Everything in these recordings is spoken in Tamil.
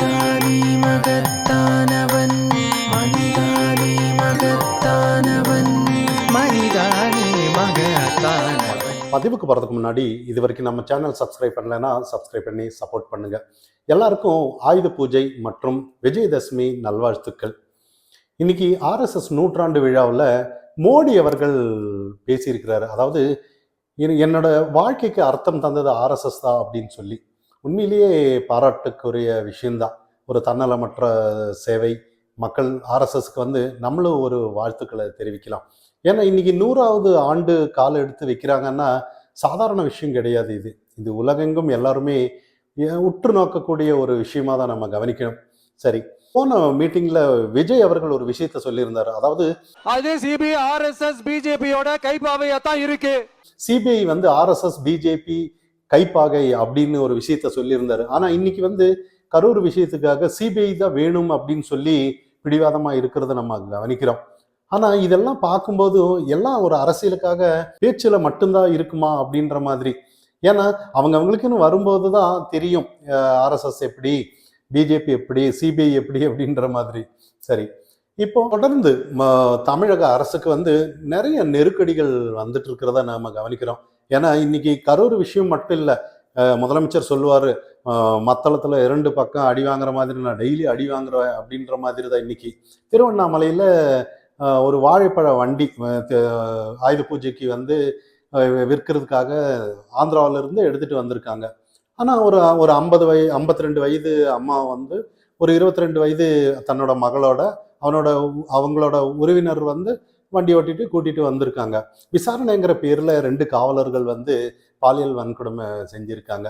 மனிதானே மகத்தானவன், மனிதானே மகத்தானவன், மனிதானே மகத்தானவன். பதிவுக்கு போகிறதுக்கு முன்னாடி இது வரைக்கும் நம்ம சேனல் சப்ஸ்கிரைப் பண்ணலைன்னா சப்ஸ்கிரைப் பண்ணி சப்போர்ட் பண்ணுங்க. எல்லாருக்கும் ஆயுத பூஜை மற்றும் விஜயதசமி நல்வாழ்த்துக்கள். இன்னைக்கு ஆர்எஸ்எஸ் நூற்றாண்டு விழாவில் மோடி அவர்கள் பேசியிருக்கிறாரு. அதாவது என்னோட வாழ்க்கைக்கு அர்த்தம் தந்தது ஆர்எஸ்எஸ் தான் அப்படின்னு சொல்லி உண்மையிலேயே பாராட்டுக்குரிய விஷயம்தான். ஒரு தன்னலமற்ற சேவை மக்கள் ஆர்எஸ்எஸ்க்கு நம்மளும் ஒரு வாழ்த்துக்களை தெரிவிக்கலாம். ஏன்னா இன்னைக்கு 100வது ஆண்டு காலம் எடுத்து வைக்கிறாங்கன்னா சாதாரண விஷயம் கிடையாது. இது உலகெங்கும் எல்லாருமே உற்று நோக்கக்கூடிய ஒரு விஷயமா தான் நம்ம கவனிக்கணும். சரி, போன மீட்டிங்ல விஜய் அவர்கள் ஒரு விஷயத்த சொல்லியிருந்தாரு. அதாவது அது சிபிஐ ஆர்எஸ்எஸ் பிஜேபியோட கைப்பாவையா தான் இருக்கு. சிபிஐ ஆர்எஸ்எஸ் பிஜேபி கைப்பாகை அப்படின்னு ஒரு விஷயத்த சொல்லியிருந்தாரு. ஆனா இன்னைக்கு கரூர் விஷயத்துக்காக சிபிஐ தான் வேணும் அப்படின்னு சொல்லி பிடிவாதமா இருக்கிறத நம்ம கவனிக்கிறோம். ஆனா இதெல்லாம் பார்க்கும்போது எல்லாம் ஒரு அரசியலுக்காக பேச்சுல மட்டும்தான் இருக்குமா அப்படின்ற மாதிரி. ஏன்னா அவங்களுக்குன்னு வரும்போது தான் தெரியும் ஆர்எஸ்எஸ் எப்படி, பிஜேபி எப்படி, சிபிஐ எப்படி அப்படின்ற மாதிரி. சரி, இப்போ தொடர்ந்து தமிழக அரசுக்கு நிறைய நெருக்கடிகள் வந்துட்டு இருக்கிறத நாம கவனிக்கிறோம். ஏன்னா இன்னைக்கு கரூர் விஷயம் மட்டும் இல்லை. முதலமைச்சர் சொல்லுவாரு, மத்தளத்துல 2 பக்கம் அடி வாங்குற மாதிரி நான் டெய்லி அடி வாங்குறேன் அப்படின்ற மாதிரி தான். இன்னைக்கு திருவண்ணாமலையில ஒரு வாழைப்பழ வண்டி ஆயுத பூஜைக்கு விற்கிறதுக்காக ஆந்திராவில இருந்து எடுத்துட்டு வந்திருக்காங்க. ஆனா ஒரு 52 வயது அம்மா ஒரு 22 வயது தன்னோட மகளோட அவங்களோட உறவினர் வண்டி ஓட்டிட்டு கூட்டிட்டு வந்திருக்காங்க. விசாரணைங்கிற பேர்ல 2 காவலர்கள் பாலியல் வன்கொடுமை செஞ்சிருக்காங்க.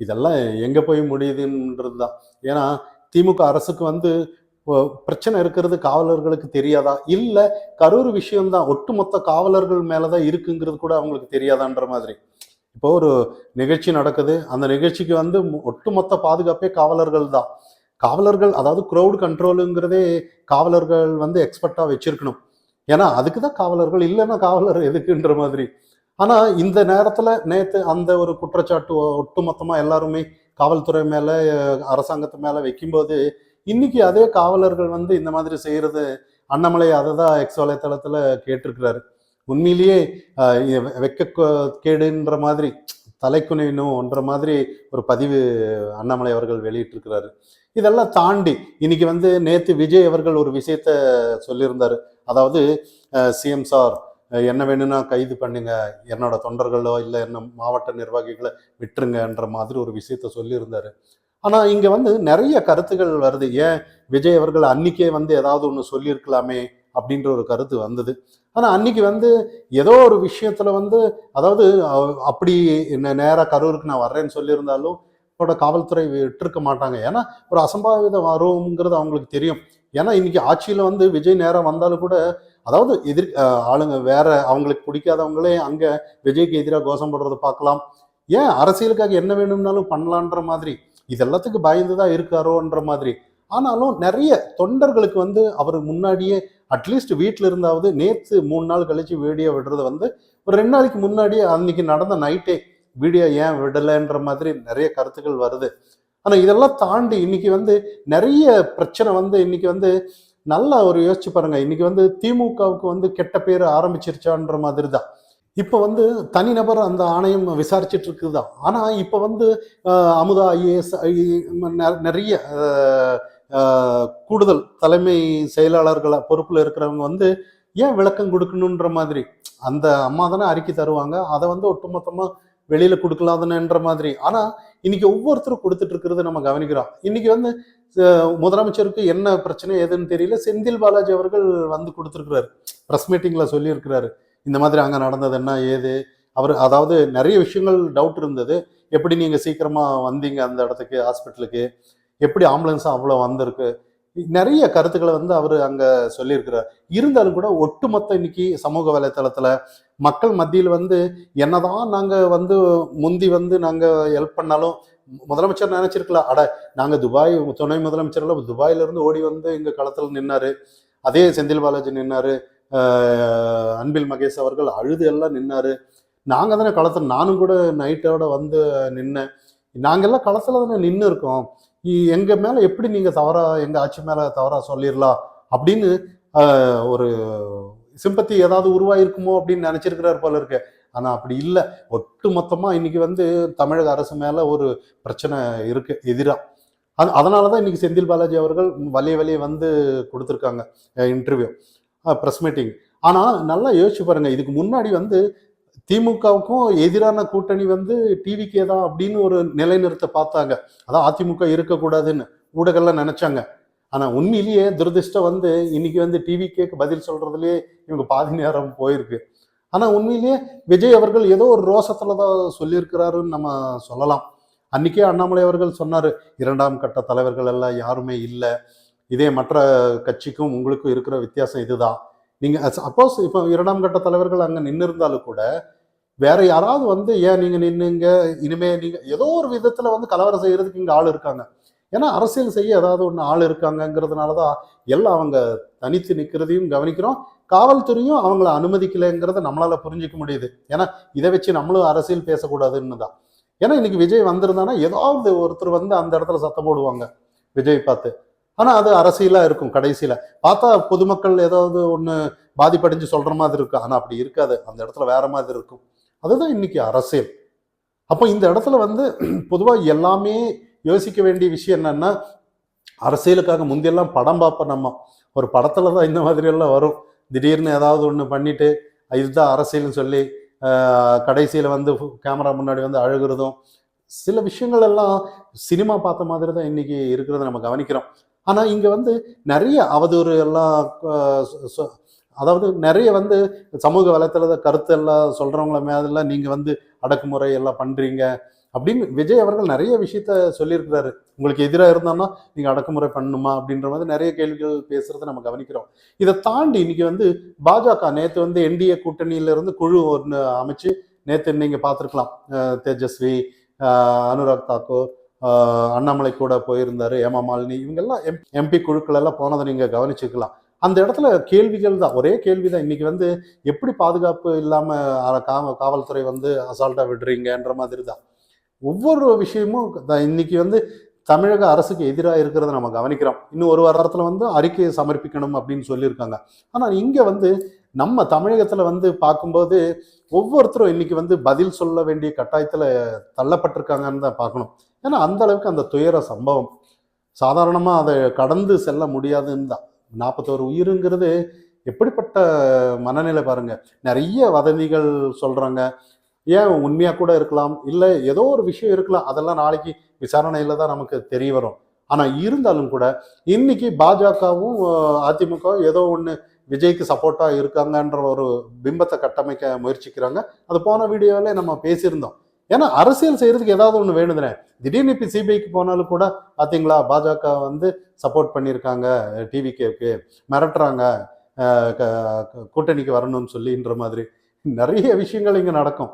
இதெல்லாம் எங்க போய் முடியுதுன்றது தான். ஏன்னா திமுக அரசுக்கு பிரச்சனை இருக்கிறது காவலர்களுக்கு தெரியாதா, இல்ல கரூர் விஷயம்தான் ஒட்டுமொத்த காவலர்கள் மேலதான் இருக்குங்கிறது கூட அவங்களுக்கு தெரியாதான்ற மாதிரி. இப்போ ஒரு நிகழ்ச்சி நடக்குது, அந்த நிகழ்ச்சிக்கு ஒட்டுமொத்த பாதுகாப்பே காவலர்கள் தான். காவலர்கள், அதாவது க்ரௌட் கண்ட்ரோலுங்கிறதே காவலர்கள் எக்ஸ்பர்ட்டா வச்சிருக்கணும். ஏன்னா அதுக்கு தான் காவலர்கள், இல்லைன்னா காவலர் எதுக்குன்ற மாதிரி. ஆனா இந்த நேரத்துல நேத்து அந்த ஒரு குற்றச்சாட்டு ஒட்டுமொத்தமா எல்லாருமே காவல்துறை மேல, அரசாங்கத்து மேல வைக்கும்போது இன்னைக்கு அதே காவலர்கள் இந்த மாதிரி செய்யறது, அண்ணாமலை அதை தான் எக்ஸ் வலைத்தளத்துல கேட்டிருக்கிறாரு. உண்மையிலேயே வெக்க கேடுன்ற மாதிரி, தலைக்குனின்ற மாதிரி ஒரு பதிவு அண்ணாமலை அவர்கள் வெளியிட்டிருக்கிறாரு. இதெல்லாம் தாண்டி இன்னைக்கு நேத்து விஜய் அவர்கள் ஒரு விஷயத்த சொல்லியிருந்தாரு. அதாவது சிஎம் சார், என்ன வேணும்னா கைது பண்ணுங்க, என்னோட தொண்டர்களோ இல்லை என்ன மாவட்ட நிர்வாகிகளை விட்டுருங்கன்ற மாதிரி ஒரு விஷயத்த சொல்லியிருந்தாரு. ஆனா இங்க நிறைய கருத்துகள் வருது. ஏன் விஜய் அவர்கள் அன்னைக்கே ஏதாவது ஒன்று சொல்லியிருக்கலாமே அப்படின்ற ஒரு கருத்து வந்தது. ஆனா அன்னைக்கு ஏதோ ஒரு விஷயத்துல அதாவது அப்படி நேராக கரூருக்கு நான் வர்றேன்னு சொல்லியிருந்தாலும் காவல்துறை விட்டுருக்க மாட்டாங்க. ஏன்னா ஒரு அசம்பாவிதம் வருங்கிறது அவங்களுக்கு தெரியும். ஏன்னா இன்னைக்கு ஆட்சியில விஜய் நேரம் வந்தாலும் கூட, அதாவது ஆளுங்க வேற அவங்களுக்கு பிடிக்காதவங்களே அங்க விஜய்க்கு எதிராக கோஷம் போடுறதை பார்க்கலாம். ஏன் அரசியலுக்காக என்ன வேணும்னாலும் பண்ணலான்ற மாதிரி, இது எல்லாத்துக்கும் பயந்துதான் இருக்காரோன்ற மாதிரி. ஆனாலும் நிறைய தொண்டர்களுக்கு அவர் முன்னாடியே அட்லீஸ்ட் வீட்டில இருந்தாவது நேற்று 3 நாள் கழிச்சு வீடியோ விடுறது ஒரு 2 நாளைக்கு முன்னாடியே அன்னைக்கு நடந்த நைட்டே வீடியோ ஏன் விடலைன்ற மாதிரி நிறைய கருத்துக்கள் வருது. ஆனா இதெல்லாம் தாண்டி இன்னைக்கு நிறைய பிரச்சனை இன்னைக்கு நல்லா ஒரு யோசிச்சு பாருங்க. இன்னைக்கு திமுகவுக்கு கெட்ட பேர் ஆரம்பிச்சிருச்சான்ற மாதிரி தான். இப்போ தனிநபர் அந்த ஆணையம் விசாரிச்சுட்டு இருக்குதான். ஆனா இப்போ அமுதா ஐஏஎஸ் நிறைய கூடுதல் தலைமை செயலாளர்களை பொறுப்புல இருக்கிறவங்க ஏன் விளக்கம் கொடுக்கணுன்ற மாதிரி. அந்த அம்மா தானே அறிக்கை தருவாங்க, அதை ஒட்டுமொத்தமா வெளியில கொடுக்கலாதுன்ற மாதிரி. ஆனா இன்னைக்கு ஒவ்வொருத்தரும் கொடுத்துட்டு இருக்கிறது நம்ம கவனிக்கிறோம். இன்னைக்கு முதலமைச்சருக்கு என்ன பிரச்சனை ஏதுன்னு தெரியல, செந்தில் பாலாஜி அவர்கள் கொடுத்துருக்கிறாரு, பிரஸ் மீட்டிங்ல சொல்லியிருக்கிறாரு, இந்த மாதிரி அங்க நடந்தது என்ன ஏது. அவர் அதாவது நிறைய விஷயங்கள் டவுட் இருந்தது. எப்படி நீங்க சீக்கிரமா வந்தீங்க அந்த இடத்துக்கு, ஹாஸ்பிட்டலுக்கு, எப்படி ஆம்புலன்ஸ் அவ்வளோ வந்திருக்கு, நிறைய கருத்துக்களை அவர் அங்க சொல்லியிருக்கிறார். இருந்தாலும் கூட ஒட்டுமொத்த இன்னைக்கு சமூக வலைத்தளத்துல மக்கள் மத்தியில் என்னதான் நாங்க முந்தி நாங்க ஹெல்ப் பண்ணாலும் முதலமைச்சர் நினைச்சிருக்கலாம், அட நாங்க துபாய் துணை முதலமைச்சர் துபாயில இருந்து ஓடி இங்க களத்துல நின்னாரு, அதே செந்தில் பாலாஜி நின்னாரு, அன்பில் மகேஷ் அவர்கள் அழுது எல்லாம் நின்னாரு, நாங்க தானே களத்துல, நானும் கூட நைட்டோட நின்னேன், நாங்கெல்லாம் களத்துல தானே நின்று இருக்கோம், எங்க மேல எப்படி நீங்க தவறா, எங்க ஆட்சி மேல தவறா சொல்லிடலாம் அப்படின்னு ஒரு சிம்பத்தி ஏதாவது உருவாயிருக்குமோ அப்படின்னு நினைச்சிருக்கிறார் போல இருக்கு. ஆனா அப்படி இல்லை. ஒட்டு மொத்தமா இன்னைக்கு வந்து தமிழக அரசு மேல ஒரு பிரச்சனை இருக்கு எதிரா. அதனாலதான் இன்னைக்கு செந்தில் பாலாஜி அவர்கள் வலிய வந்து கொடுத்துருக்காங்க இன்டர்வியூ, ப்ரெஸ் மீட்டிங். ஆனா நல்லா யோசிச்சு பாருங்க, இதுக்கு முன்னாடி வந்து திமுகவுக்கும் எதிரான கூட்டணி வந்து டிவிக்கே தான் அப்படின்னு ஒரு நிலைநிறுத்த பார்த்தாங்க. அதான் அதிமுக இருக்கக்கூடாதுன்னு ஊடகம்லாம் நினைச்சாங்க. ஆனா உண்மையிலேயே துரதிர்ஷ்டம் வந்து இன்னைக்கு வந்து டிவிக்கேக்கு பதில் சொல்றதுலயே இவங்க பாதி நேரம் போயிருக்கு. ஆனா உண்மையிலேயே விஜய் அவர்கள் ஏதோ ஒரு ரோசத்துலதான் சொல்லியிருக்கிறாருன்னு நம்ம சொல்லலாம். அன்னைக்கே அண்ணாமலை அவர்கள் சொன்னாரு, 2ஆம் கட்ட தலைவர்கள் எல்லாம் யாருமே இல்லை, இதே மற்ற கட்சிக்கும் உங்களுக்கும் இருக்கிற வித்தியாசம் இதுதான். நீங்க சப்போஸ் இப்போ 2ஆம் கட்ட தலைவர்கள் அங்க நின்று இருந்தாலும் கூட வேற யாராவது வந்து ஏன் நீங்க நின்னுங்க, இனிமே நீங்க ஏதோ ஒரு விதத்துல வந்து கலவரம் செய்யறதுக்கு இங்க ஆள் இருக்காங்க. ஏன்னா அரசியல் செய்ய ஏதாவது ஒண்ணு ஆள் இருக்காங்கிறதுனாலதான் எல்லாம் அவங்க தனித்து நிக்கிறதையும் கவனிக்கிறோம். காவல்துறையும் அவங்கள அனுமதிக்கலைங்கிறத நம்மளால புரிஞ்சுக்க முடியுது. ஏன்னா இதை வச்சு நம்மளும் அரசியல் பேசக்கூடாதுன்னு தான். ஏன்னா இன்னைக்கு விஜய் வந்திருந்தானா ஏதாவது ஒருத்தர் வந்து அந்த இடத்துல சத்தம் போடுவாங்க விஜய் பார்த்து. ஆனா அது அரசியலா இருக்கும். கடைசியில பார்த்தா பொதுமக்கள் ஏதாவது ஒண்ணு பாதிப்படைஞ்சு சொல்ற மாதிரி இருக்கும். ஆனா அப்படி இருக்காது, அந்த இடத்துல வேற மாதிரி இருக்கும். அதுதான் இன்னைக்கு அரசியல். அப்போ இந்த இடத்துல வந்து பொதுவா எல்லாமே யோசிக்க வேண்டிய விஷயம் என்னன்னா, அரசியலுக்காக முந்தியெல்லாம் படம் பார்ப்போம். நம்ம ஒரு படத்துல தான் இந்த மாதிரி எல்லாம் வரும். திடீர்னு ஏதாவது ஒண்ணு பண்ணிட்டு இதுதான் அரசியல்னு சொல்லி கடைசியில வந்து கேமரா முன்னாடி வந்து அழுகிறதும், சில விஷயங்கள் எல்லாம் சினிமா பார்த்த மாதிரி தான் இன்னைக்கு இருக்கிறத நம்ம கவனிக்கிறோம். ஆனா இங்க வந்து நிறைய அவதூறு எல்லாம் அதாவது நிறைய வந்து சமூக வலைத்தள கருத்து எல்லாம் சொல்றவங்கள மேல நீங்க வந்து அடக்குமுறை எல்லாம் பண்றீங்க அப்படின்னு விஜய் அவர்கள் நிறைய விஷயத்த சொல்லியிருக்கிறாரு. உங்களுக்கு எதிராக இருந்தான்னா நீங்க அடக்குமுறை பண்ணணுமா அப்படின்ற மாதிரி நிறைய கேள்விகள் பேசுறதை நம்ம கவனிக்கிறோம். இதை தாண்டி இன்னைக்கு வந்து பாஜக நேற்று வந்து என்டிஏ கூட்டணியில இருந்து குழு ஒன்று அமைச்சு, நேற்று நீங்க பார்த்துருக்கலாம், தேஜஸ்வி, அனுராக் தாக்கூர், அண்ணாமலை கூட போயிருந்தாரு, ஏமா மாலினி, இவங்கெல்லாம் எம்பி குழுக்கள் எல்லாம் போனதை நீங்க கவனிச்சுக்கலாம். அந்த இடத்துல கேள்விகள் தான், ஒரே கேள்விதான். இன்னைக்கு வந்து எப்படி பாதுகாப்பு இல்லாம காவல்துறை வந்து அசால்ட்டா விடுறீங்கன்ற மாதிரி தான் ஒவ்வொரு விஷயமும். இன்னைக்கு வந்து தமிழக அரசுக்கு எதிராக இருக்கிறத நம்ம கவனிக்கிறோம். இன்னும் ஒரு வாரத்துல வந்து அறிக்கையை சமர்ப்பிக்கணும் அப்படின்னு சொல்லியிருக்காங்க. ஆனா இங்க வந்து நம்ம தமிழகத்துல வந்து பார்க்கும்போது ஒவ்வொருத்தரும் இன்னைக்கு வந்து பதில் சொல்ல வேண்டிய கட்டாயத்துல தள்ளப்பட்டிருக்காங்கன்னு தான் பார்க்கணும். ஏன்னா அந்த அளவுக்கு அந்த துயர சம்பவம் சாதாரணமா அதை கடந்து செல்ல முடியாதுன்னு தான். 41 உயிருங்கிறது எப்படிப்பட்ட மனநிலை பாருங்க. நிறைய வதந்திகள் சொல்றாங்க. ஏன் உண்மையா கூட இருக்கலாம், இல்லை ஏதோ ஒரு விஷயம் இருக்கலாம், அதெல்லாம் நாளைக்கு விசாரணையில தான் நமக்கு தெரிய வரும். ஆனா இருந்தாலும் கூட இன்னைக்கு பாஜகவும் அதிமுகவும் ஏதோ ஒண்ணு விஜய்க்கு சப்போர்ட்டா இருக்காங்கன்ற ஒரு பிம்பத்தை கட்டமைக்க முயற்சிக்கிறாங்க. அது போன வீடியோவில நம்ம பேசியிருந்தோம். ஏன்னா அரசியல் செய்யறதுக்கு ஏதாவது ஒண்ணு வேணுதுனே. திடீர்னு இப்ப சிபிஐக்கு போனாலும் கூட பாத்தீங்களா, பாஜக வந்து சப்போர்ட் பண்ணியிருக்காங்க டிவிகேக்கு, மிரட்டுறாங்க கூட்டணிக்கு வரணும்னு சொல்லின்ற மாதிரி நிறைய விஷயங்கள் இங்க நடக்கும்.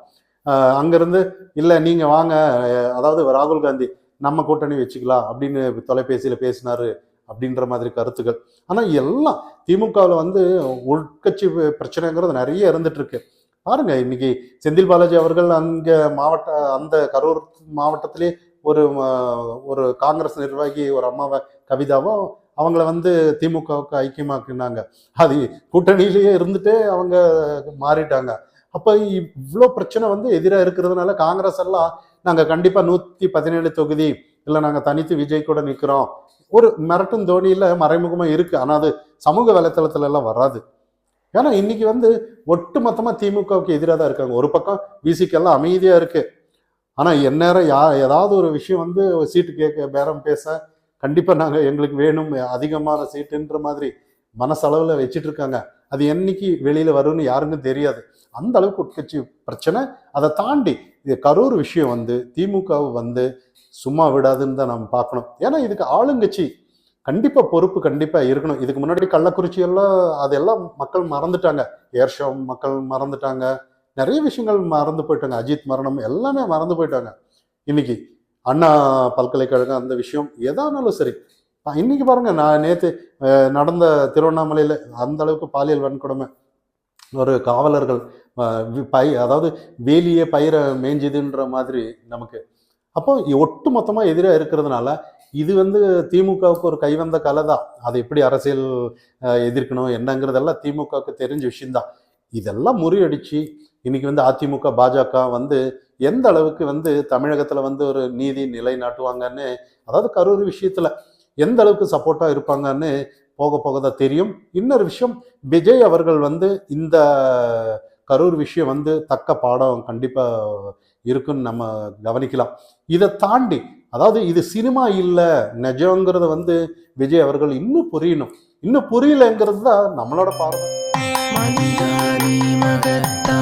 அங்கிருந்து இல்லை நீங்க வாங்க, அதாவது ராகுல் காந்தி நம்ம கூட்டணி வச்சுக்கலாம் அப்படின்னு தொலைபேசியில பேசினாரு அப்படின்ற மாதிரி கருத்துக்கள். ஆனா எல்லாம் திமுகவில் வந்து உள்கட்சி பிரச்சனைங்கிறது நிறைய இருந்துட்டு இருக்கு. பாருங்க, இன்னைக்கு செந்தில் பாலாஜி அவர்கள் அங்க அந்த கரூர் மாவட்டத்திலே ஒரு காங்கிரஸ் நிர்வாகி ஒரு அம்மாவை, கவிதாவோ, அவங்கள வந்து திமுகவுக்கு ஐக்கியமாக்குனாங்க. அது கூட்டணியிலேயே இருந்துட்டு அவங்க மாறிட்டாங்க. அப்ப இவ்வளோ பிரச்சனை வந்து எதிராக இருக்கிறதுனால காங்கிரஸ் எல்லாம் நாங்க கண்டிப்பா 117 தொகுதி இல்லை, நாங்க தனித்து விஜய் கூட நிற்கிறோம், ஒரு மிரட்டும் தோனியில மறைமுகமா இருக்கு. ஆனா அது சமூக வலைத்தளத்துல எல்லாம் வராது. ஏன்னா இன்னைக்கு வந்து ஒட்டு மொத்தமா திமுகவுக்கு எதிராக தான் இருக்காங்க. ஒரு பக்கம் பிசிக்கு எல்லாம் அமைதியா இருக்கு. ஆனா எந்நேரம் ஏதாவது ஒரு விஷயம் வந்து சீட்டு கேட்க, பேரம் பேச, கண்டிப்பா நாங்க எங்களுக்கு வேணும் அதிகமான சீட்டுன்ற மாதிரி மனசளவுல வச்சிட்டு இருக்காங்க. அது என்னைக்கு வெளியில வரும்னு யாருக்கும் தெரியாது. அந்த அளவுக்கு உட்கட்சி பிரச்சனை. அதை தாண்டி இது கரூர் விஷயம் வந்து திமுகவை வந்து சும்மா விடாதுன்னு தான் நம்ம பார்க்கணும். ஏன்னா இதுக்கு ஆளுங்கட்சி கண்டிப்பா பொறுப்பு கண்டிப்பா இருக்கணும். இதுக்கு முன்னாடி கள்ளக்குறிச்சி எல்லாம் அதெல்லாம் மக்கள் மறந்துட்டாங்க. ஏர்ஷோ மக்கள் மறந்துட்டாங்க. நிறைய விஷயங்கள் மறந்து போயிட்டாங்க. அஜித் மரணம் எல்லாமே மறந்து போயிட்டாங்க. இன்னைக்கு அண்ணா பல்கலைக்கழகம் அந்த விஷயம் எதானாலும் சரி. இன்னைக்கு பாருங்க, நான் நேற்று நடந்த திருவண்ணாமலையில அந்த அளவுக்கு பாலியல் வன்கொடுமை, ஒரு காவலர்கள் அதாவது வேலியே பயிரை மேய்ஞ்சுதுன்ற மாதிரி நமக்கு. அப்போ ஒட்டு மொத்தமா எதிராக இருக்கிறதுனால இது வந்து திமுகவுக்கு ஒரு கைவந்த கலை தான். அதை எப்படி அரசியல் எதிர்க்கணும் என்னங்கிறதெல்லாம் திமுகவுக்கு தெரிஞ்ச விஷயம்தான். இதெல்லாம் முறியடிச்சு இன்னைக்கு வந்து அதிமுக பாஜக வந்து எந்த அளவுக்கு வந்து தமிழகத்துல வந்து ஒரு நீதி நிலைநாட்டுவாங்கன்னு, அதாவது கரூர் விஷயத்துல எந்த அளவுக்கு சப்போர்ட்டா இருப்பாங்கன்னு போக போக தான் தெரியும். இன்னொரு விஷயம், விஜய் அவர்கள் வந்து இந்த கரூர் விஷயம் வந்து தக்க பாடம் கண்டிப்பா இருக்குன்னு நம்ம கவனிக்கலாம். இதை தாண்டி, அதாவது இது சினிமா இல்ல நிஜங்கிறத வந்து விஜய் அவர்கள் இன்னும் புரியணும். இன்னும் புரியலங்கிறது தான் நம்மளோட பார்வை. மனிதா நீ மகத்தான்